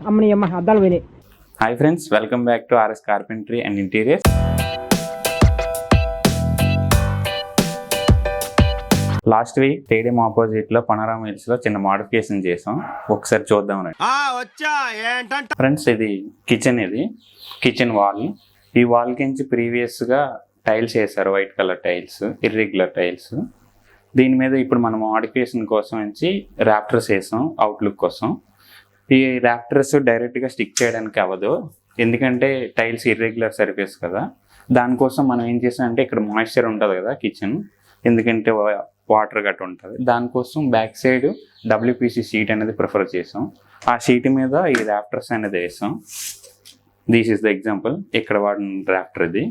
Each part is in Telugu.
అమ్మని అమ్మ అద్దాలు పోయినాయి. Hi friends, welcome back to RS carpentry and interiors. Last week stadium opposite లో పనారామ హిల్స్ లో చిన్న మోడిఫికేషన్ చేసాం, ఒకసారి చూద్దాం ఫ్రెండ్స్. ఇది కిచెన్ వాల్. ఈ వాల్ కించి ప్రీవియస్ గా టైల్స్ వేసారు, white colour tiles, irregular tiles. దీని మీద ఇప్పుడు మనం మోడిఫికేషన్ కోసం వచ్చి రాఫ్టర్స్ వేసాం అవుట్లుక్ కోసం. ఈ రాఫ్టర్స్ డైరెక్ట్గా స్టిక్ చేయడానికి అవ్వదు, ఎందుకంటే టైల్స్ ఇర్రెగ్యులర్ సర్ఫేస్ కదా. దానికోసం మనం ఏం చేసామంటే ఇక్కడ మాయిశ్చర్ ఉంటుంది కదా కిచెన్, ఎందుకంటే వాటర్ గట్ట ఉంటుంది, దానికోసం బ్యాక్ సైడ్ WPC షీట్ అనేది ప్రిఫర్ చేసాం. ఆ షీట్ మీద ఈ రాఫ్టర్స్ అనేది వేసాం. దిస్ ఈస్ ద ఎగ్జాంపుల్, ఇక్కడ వాడిన రాఫ్టర్ ఇది.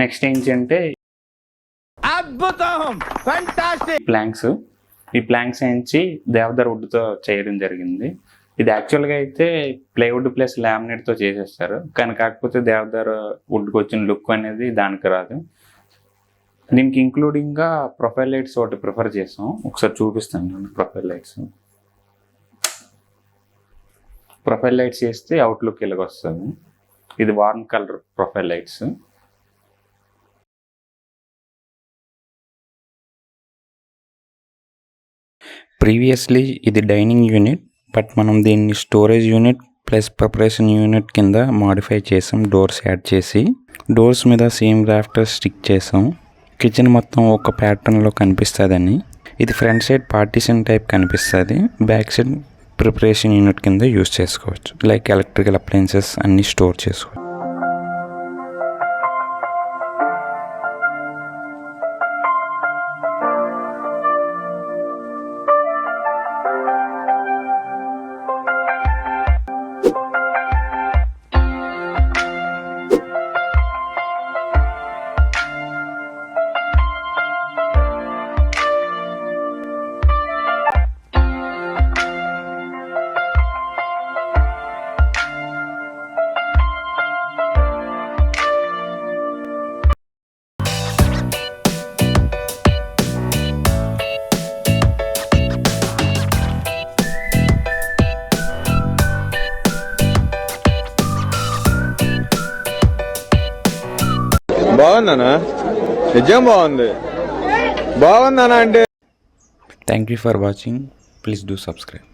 నెక్స్ట్ ఏంటంటే ఈ ప్లాంక్స్ ఏంచి దేవదార్ వుడ్తో చేయడం జరిగింది. ఇది యాక్చువల్గా అయితే ప్లైవుడ్ ప్లస్ లామినేట్తో చేసేస్తారు, కానీ కాకపోతే దేవదార్ వుడ్కి వచ్చిన లుక్ అనేది దానికి రాదు. దీనికి ఇంక్లూడింగ్గా ప్రొఫైల్ లైట్స్ ఒకటి ప్రిఫర్ చేసాం, ఒకసారి చూపిస్తాను. ప్రొఫైల్ లైట్స్ చేస్తే అవుట్లుక్ ఇలాగ వస్తుంది. ఇది warm colour profile lights. Previously ఇది డైనింగ్ యూనిట్, బట్ మనం దీన్ని storage unit plus preparation unit కింద మాడిఫై చేసాం. డోర్స్ యాడ్ చేసి డోర్స్ మీద సేమ్ రాఫ్టర్స్ స్టిక్ చేసాం. కిచెన్ మొత్తం ఒక ప్యాటర్న్లో కనిపిస్తుందని. ఇది ఫ్రంట్ సైడ్ పార్టీషన్ టైప్ కనిపిస్తుంది, బ్యాక్ సైడ్ ప్రిపరేషన్ యూనిట్ కింద యూస్ చేసుకోవచ్చు. లైక్ ఎలక్ట్రికల్ అప్లయన్సెస్ అన్నీ స్టోర్ చేసుకోవచ్చు. బాగుందనా? నిజం బాగుందనా అంటే. Thank you for watching. Please do subscribe.